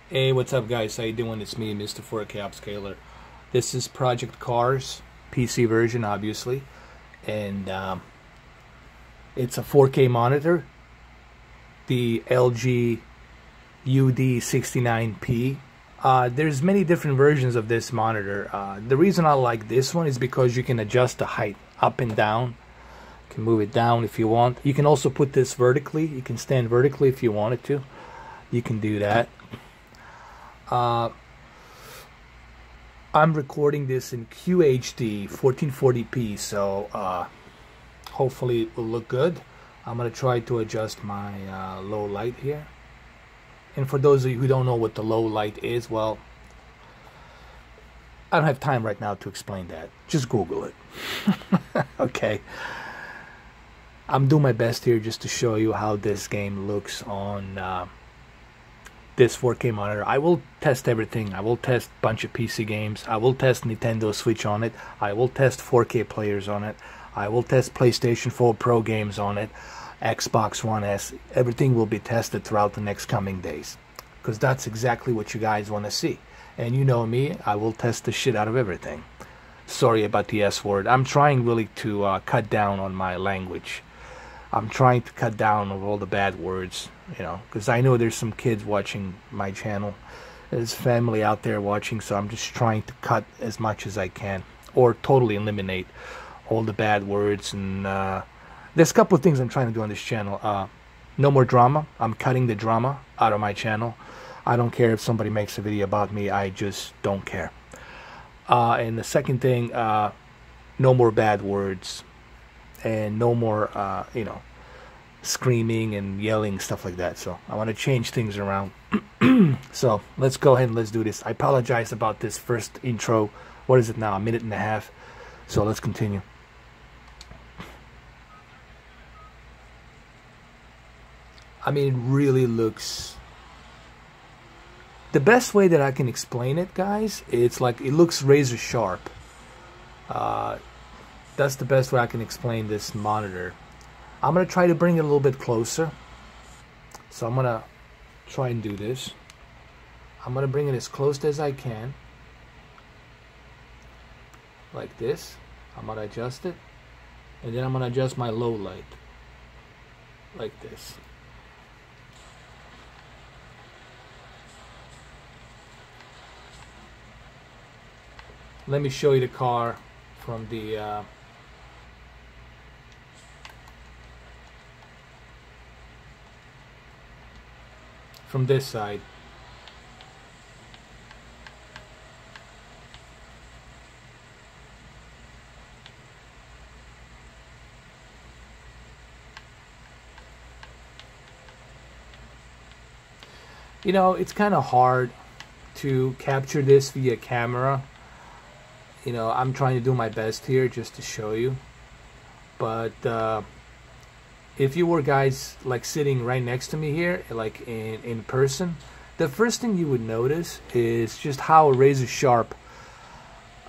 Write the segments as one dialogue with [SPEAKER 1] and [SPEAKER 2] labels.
[SPEAKER 1] Hey, what's up guys? How you doing? It's me, Mr. 4K Upscaler. This is Project Cars PC version, obviously, and it's a 4K monitor, the LG UD69P. There's many different versions of this monitor. The reason I like this one is because you can adjust the height up and down. You can move it down if you want. You can also put this vertically. You can stand vertically if you wanted to. You can do that. I'm recording this in QHD 1440p, so hopefully it will look good. I'm gonna try to adjust my low light here. And for those of you who don't know what the low light is, well, I don't have time right now to explain that. Just Google it. Okay. I'm doing my best here just to show you how this game looks on this 4K monitor. I will test everything. I will test a bunch of PC games. I will test Nintendo Switch on it. I will test 4K players on it. I will test PlayStation 4 Pro games on it. Xbox One S. Everything will be tested throughout the next coming days, because that's exactly what you guys want to see. And you know me, I will test the shit out of everything. Sorry about the S word. I'm trying really to cut down on my language. I'm trying to cut down on all the bad words, you know, because I know there's some kids watching my channel. There's family out there watching, so I'm just trying to cut as much as I can, or totally eliminate all the bad words. And there's a couple of things I'm trying to do on this channel. No more drama. I'm cutting the drama out of my channel. I don't care if somebody makes a video about me. I just don't care. And the second thing, no more bad words. And no more, you know, screaming and yelling, stuff like that. So I want to change things around. So let's go ahead and let's do this. I apologize about this first intro. What is it now? A minute and a half. So let's continue. I mean, it really looks... The best way that I can explain it, guys, it's like it looks razor sharp. That's the best way I can explain this monitor. I'm going to try to bring it a little bit closer. So I'm going to try and do this. I'm going to bring it as close as I can. Like this. I'm going to adjust it. And then I'm going to adjust my low light. Like this. Let me show you the car from the... from this side. You know, it's kind of hard to capture this via camera. You know, I'm trying to do my best here just to show you. But if you were guys like sitting right next to me here, like in person, the first thing you would notice is just how razor sharp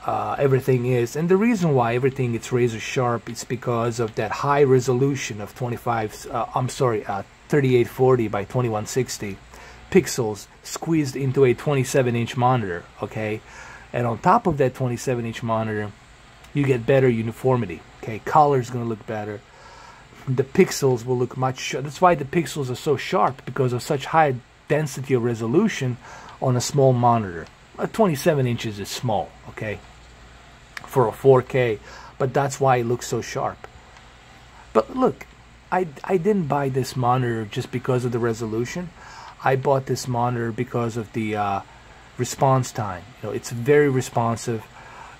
[SPEAKER 1] everything is. And the reason why everything is razor sharp is because of that high resolution of 3840 by 2160 pixels squeezed into a 27-inch monitor, okay? And on top of that 27-inch monitor, you get better uniformity, okay? Color's gonna look better. The pixels will look much... That's why the pixels are so sharp, because of such high density of resolution on a small monitor. 27 inches is small, okay, for a 4K, but that's why it looks so sharp. But look, I didn't buy this monitor just because of the resolution. I bought this monitor because of the response time. You know, it's very responsive.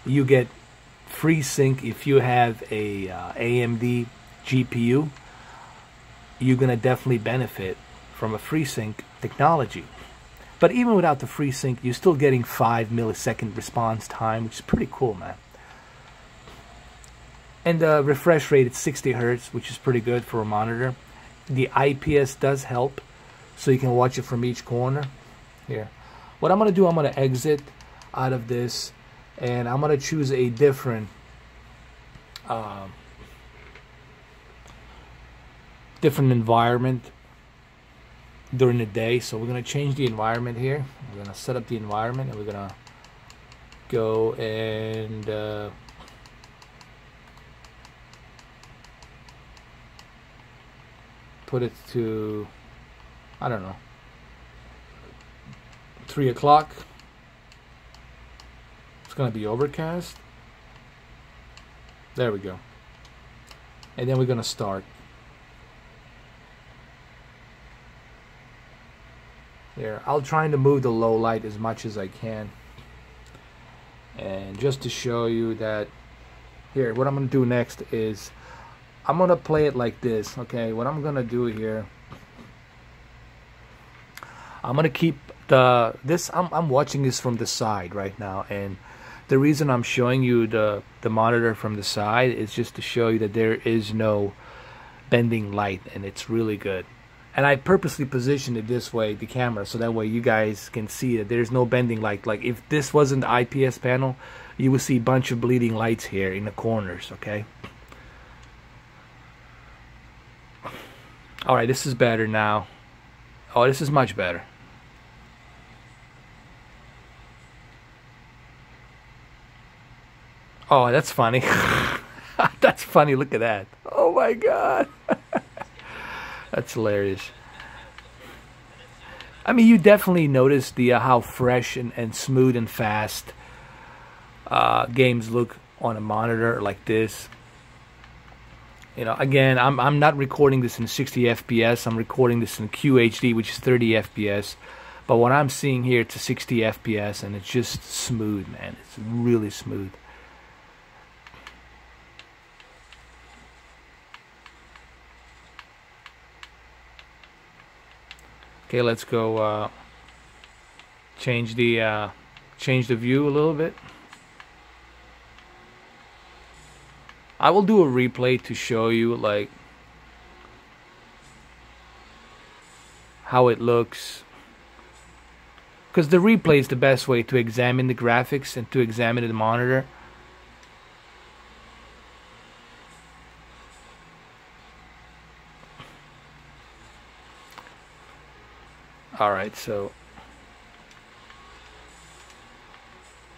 [SPEAKER 1] You get free sync if you have a AMD GPU. You're gonna definitely benefit from a FreeSync technology. But even without the FreeSync, you're still getting 5 millisecond response time, which is pretty cool, man. And the refresh rate is 60 Hz, which is pretty good for a monitor. The IPS does help, so you can watch it from each corner. Here, what I'm gonna do, I'm gonna exit out of this, and I'm gonna choose a different different environment. during the day. So we're gonna change the environment here. We're gonna set up the environment, and we're gonna go and put it to, I don't know, 3 o'clock. It's gonna be overcast. There we go. And then we're gonna start. There, I'll try to move the low light as much as I can. And just to show you that, here, what I'm gonna do next is I'm gonna play it like this. Okay, what I'm gonna do here, I'm gonna keep this. I'm watching this from the side right now, and the reason I'm showing you the monitor from the side is just to show you that there is no bending light, and it's really good. And I purposely positioned it this way, the camera, so that way you guys can see that there's no bending light. Like if this wasn't the IPS panel, you would see a bunch of bleeding lights here in the corners, okay? Alright, this is better now. Oh, this is much better. Oh, that's funny. That's funny, look at that. Oh my god. That's hilarious. I mean, you definitely notice the how fresh and smooth and fast games look on a monitor like this. You know, again, I'm not recording this in 60 FPS. I'm recording this in QHD, which is 30 FPS. But what I'm seeing here, it's a 60 FPS, and it's just smooth, man. It's really smooth. Okay, let's go change the view a little bit. I will do a replay to show you like how it looks, because the replay is the best way to examine the graphics and to examine the monitor. Alright, so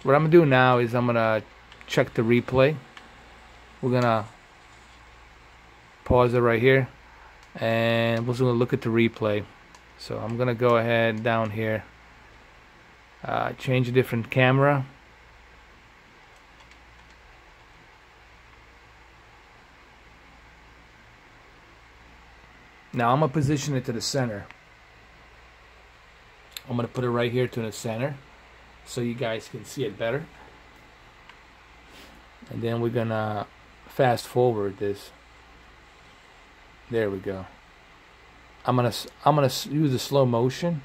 [SPEAKER 1] what I'm gonna do now is I'm gonna check the replay. We're gonna pause it right here, and we're gonna look at the replay. So I'm gonna go ahead down here, change a different camera. Now I'm gonna position it to the center. I'm going to put it right here to the center so you guys can see it better. And then we're going to fast forward this. There we go. I'm going to use the slow motion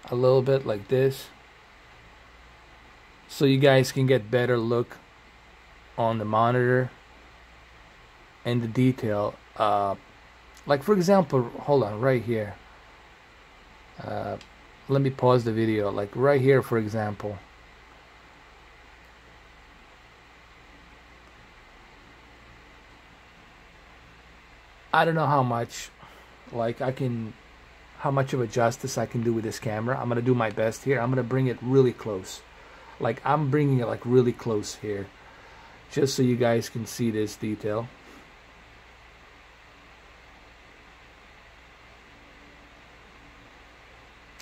[SPEAKER 1] a little bit like this so you guys can get better look on the monitor and the detail. Like for example, hold on, right here. Let me pause the video, like right here for example. I don't know how much how much of a justice I can do with this camera. I'm gonna do my best here. I'm gonna bring it really close. Like I'm bringing it like really close here, just so you guys can see this detail.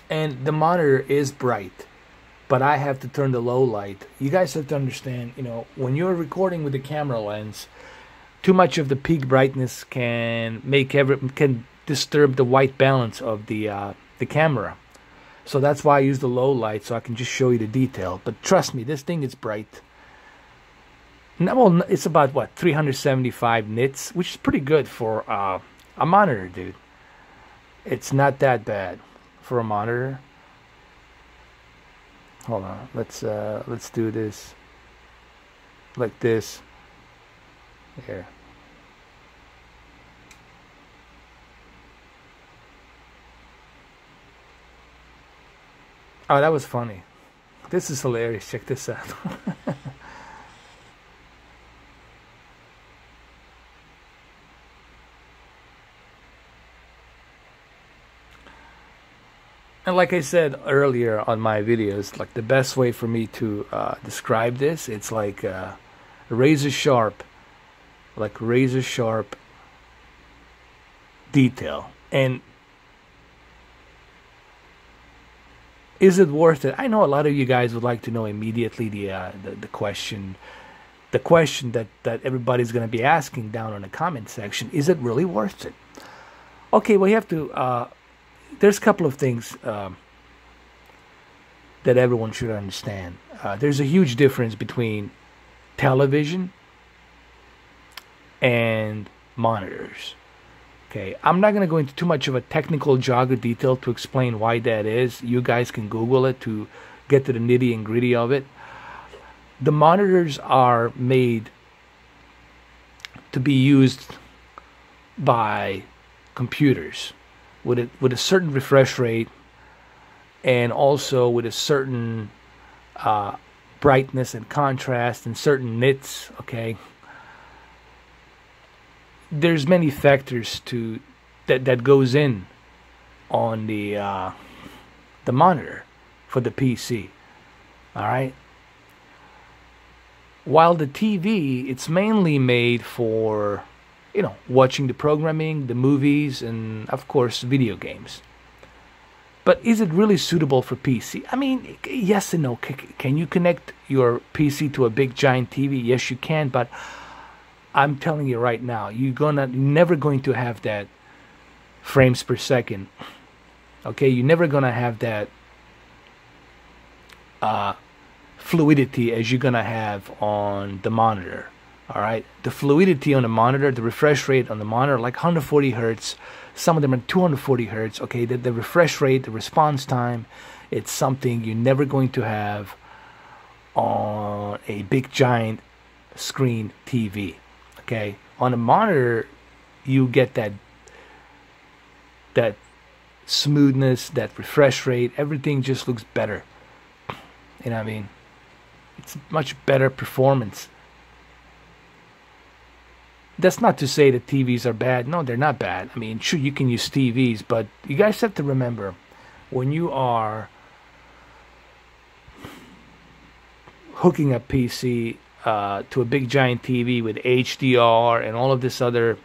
[SPEAKER 1] And the monitor is bright, but I have to turn the low light. You guys have to understand, you know, when you're recording with the camera lens, too much of the peak brightness can disturb the white balance of the camera. So that's why I use the low light, so I can just show you the detail. But trust me, this thing is bright. Now, well, it's about what, 375 nits, which is pretty good for a monitor, dude. It's not that bad for a monitor. Hold on, let's do this like this here. Oh, that was funny. This is hilarious. Check this out. And like I said earlier on my videos, like the best way for me to describe this, it's like razor sharp, like razor sharp detail. And is it worth it? I know a lot of you guys would like to know immediately the question, that everybody's going to be asking down in the comment section. Is it really worth it? Okay, well, you have to. There's a couple of things that everyone should understand. There's a huge difference between television and monitors. Okay, I'm not going to go into too much of a technical jargon detail to explain why that is. You guys can Google it to get to the nitty and gritty of it. The monitors are made to be used by computers with a certain refresh rate, and also with a certain brightness and contrast and certain nits. Okay, there's many factors to that goes in on the monitor for the PC. All right. While the TV, it's mainly made for, watching the programming, the movies, and of course video games. But is it really suitable for PC? I mean, yes and no. Can you connect your PC to a big giant TV? Yes, you can. But I'm telling you right now, you're never going to have that frames per second. Okay, you're never gonna have that fluidity as you're gonna have on the monitor. All right, the fluidity on the monitor, the refresh rate on the monitor, like 140 hertz. Some of them are 240 hertz. Okay, the refresh rate, the response time, it's something you're never going to have on a big giant screen TV. Okay, on a monitor, you get that smoothness, that refresh rate. Everything just looks better. You know what I mean? It's much better performance. That's not to say that TVs are bad. No, they're not bad. I mean, sure, you can use TVs, but you guys have to remember, when you are hooking a PC to a big giant TV with HDR and all of this other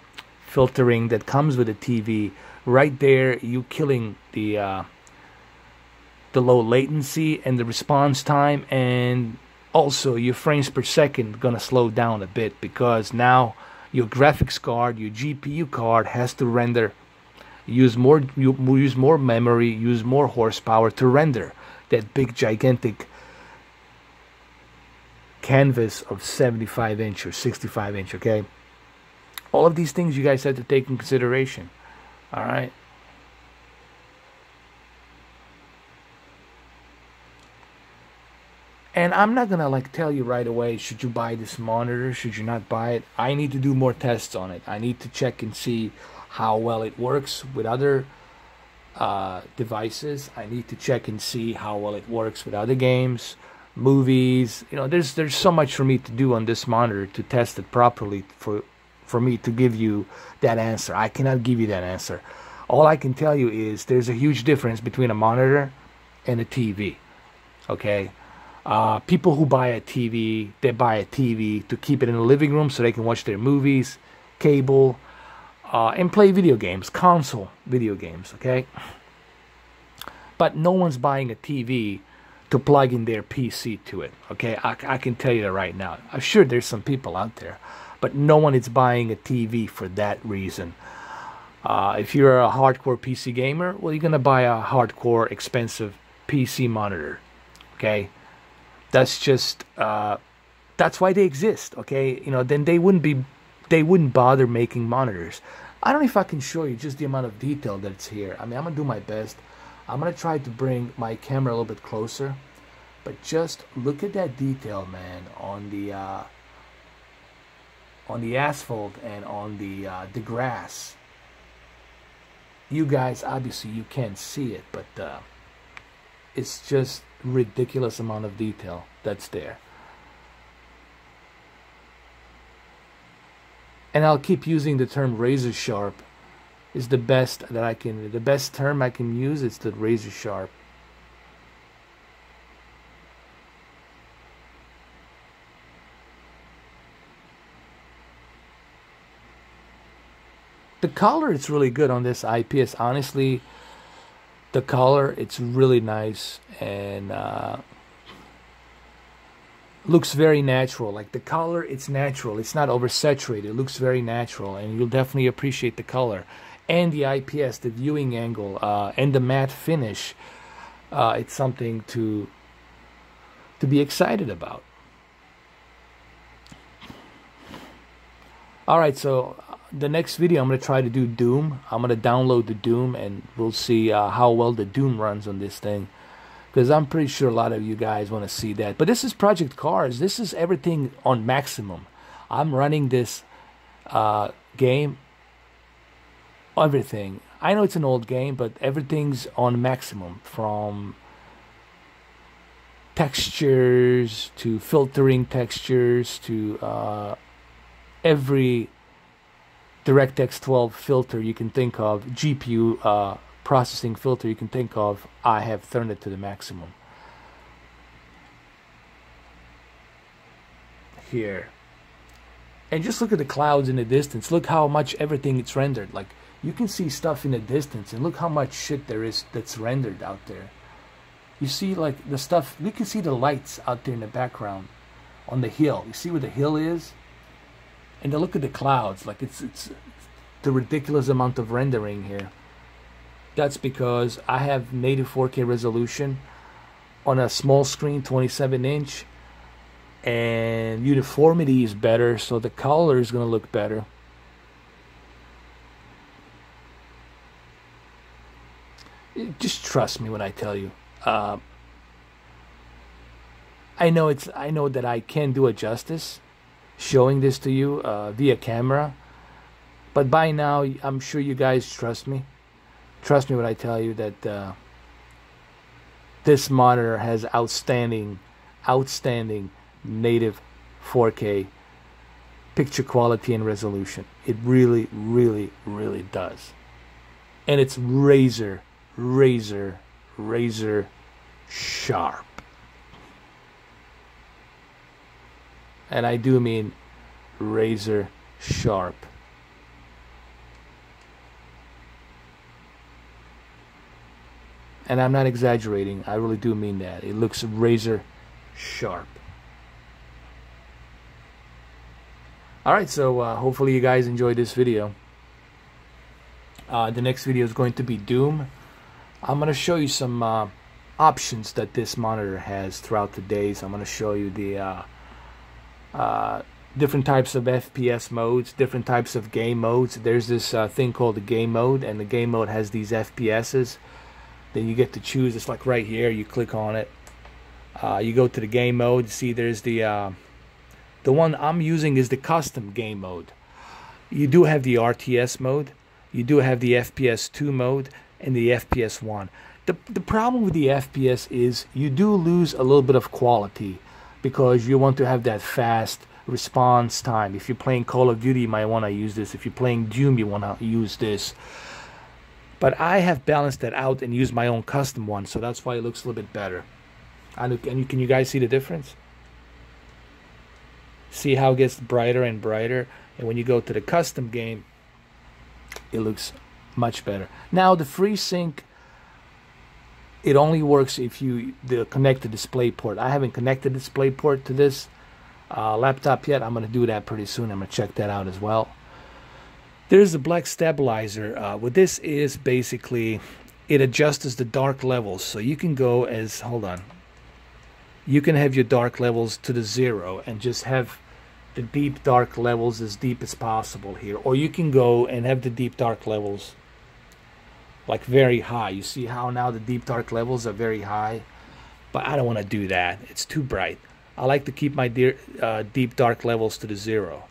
[SPEAKER 1] filtering that comes with a TV, right there, you killing the low latency and the response time, and also your frames per second gonna slow down a bit, because now your graphics card, your GPU card has to render, use more memory, use more horsepower to render that big gigantic canvas of 75 inch or 65 inch. Okay, all of these things you guys have to take in consideration. All right. And I'm not gonna tell you right away, should you buy this monitor, should you not buy it. I need to do more tests on it. I need to check and see how well it works with other devices. I need to check and see how well it works with other games, movies. There's so much for me to do on this monitor to test it properly for me to give you that answer. I cannot give you that answer. All I can tell you is there's a huge difference between a monitor and a TV. Okay. People who buy a TV, they buy a TV to keep it in the living room so they can watch their movies, cable, and play video games, console video games, okay? But no one's buying a TV to plug in their PC to it, okay? I can tell you that right now. I'm sure there's some people out there, but no one is buying a TV for that reason. If you're a hardcore PC gamer, well, you're going to buy a hardcore, expensive PC monitor, okay? That's just that's why they exist, okay? Then they wouldn't bother making monitors. I don't know if I can show you just the amount of detail that's here. I mean, I'm gonna do my best. I'm gonna try to bring my camera a little bit closer, but just look at that detail, man, on the asphalt and on the grass. You guys, obviously, you can't see it, but it's just ridiculous amount of detail that's there. And I'll keep using the term razor sharp is the best that I can, the best term I can use is the razor sharp. The color is really good on this IPS. Honestly, the color, it's really nice, and looks very natural. Like the color, it's natural. It's not oversaturated. It looks very natural, and you'll definitely appreciate the color. And the IPS, the viewing angle, and the matte finish, it's something to be excited about. Alright, so the next video I'm going to try to do Doom. I'm going to download the Doom, and we'll see how well the Doom runs on this thing. Because I'm pretty sure a lot of you guys want to see that. But this is Project Cars. This is everything on maximum. I'm running this game. Everything. I know it's an old game, but everything's on maximum. From textures to filtering textures to every DirectX 12 filter you can think of, GPU processing filter you can think of, I have turned it to the maximum. Here. And just look at the clouds in the distance. Look how much everything it's rendered. Like, you can see stuff in the distance, and look how much shit there is that's rendered out there. You see, like, the stuff, you can see the lights out there in the background on the hill. You see where the hill is? And then look at the clouds. Like, it's the ridiculous amount of rendering here. That's because I have native 4K resolution on a small screen, 27-inch, and uniformity is better, so the color is going to look better. Just trust me when I tell you. I know that I can do it justice showing this to you via camera, but by now I'm sure you guys trust me. Trust me when I tell you that this monitor has outstanding native 4K picture quality and resolution. It really, really, really does. And it's razor sharp. And I do mean razor sharp. And I'm not exaggerating. I really do mean that. It looks razor sharp. Alright, so hopefully you guys enjoyed this video. The next video is going to be Doom. I'm going to show you some options that this monitor has throughout the days. I'm going to show you the different types of FPS modes, different types of game modes. There's this thing called the game mode, and the game mode has these FPSs. Then you get to choose. It's like right here. You click on it. You go to the game mode. See, there's the one I'm using is the custom game mode. You do have the RTS mode. You do have the FPS 2 mode and the FPS 1. The problem with the FPS is you do lose a little bit of quality because you want to have that fast response time. If you're playing Call of Duty, you might want to use this. If you're playing Doom, you want to use this. But I have balanced that out and used my own custom one, so that's why it looks a little bit better. And can you guys see the difference? See how it gets brighter and brighter, and when you go to the custom game, it looks much better. Now the FreeSync, it only works if you connect the display port. I haven't connected the display port to this laptop yet. I'm going to do that pretty soon. I'm going to check that out as well. There's the black stabilizer. What this is basically, it adjusts the dark levels. So you can go as, hold on, you can have your dark levels to the 0 and just have the deep dark levels as deep as possible here. Or you can go and have the deep dark levels like very high. You see how now the deep dark levels are very high? But I don't want to do that. It's too bright. I like to keep my deep dark levels to the 0.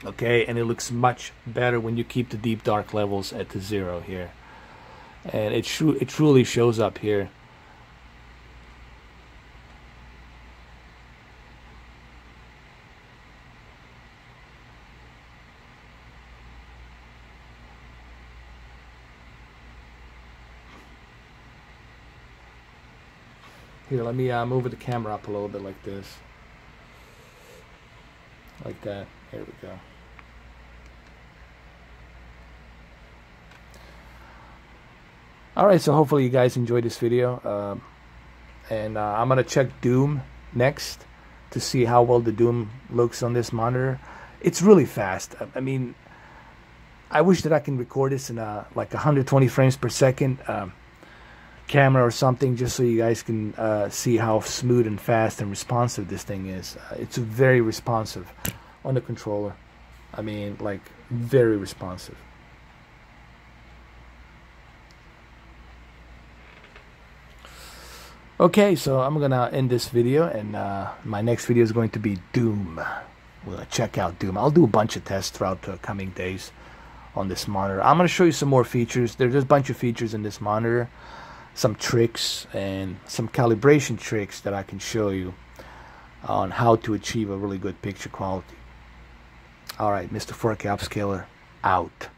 [SPEAKER 1] Okay, and it looks much better when you keep the deep dark levels at the 0 here. And it truly shows up here. Here, let me move the camera up a little bit like this. Like that. There we go. Alright, so hopefully you guys enjoyed this video. And I'm going to check Doom next to see how well the Doom looks on this monitor. It's really fast. I mean, I wish that I can record this in like 120 frames per second camera or something, just so you guys can see how smooth and fast and responsive this thing is. It's very responsive on the controller. I mean, like, very responsive. Okay, so I'm gonna end this video, and my next video is going to be Doom. We're gonna check out Doom. I'll do a bunch of tests throughout the coming days on this monitor. I'm gonna show you some more features. There's a bunch of features in this monitor, some tricks and some calibration tricks that I can show you on how to achieve a really good picture quality. Alright, Mr. 4K Upscaler out.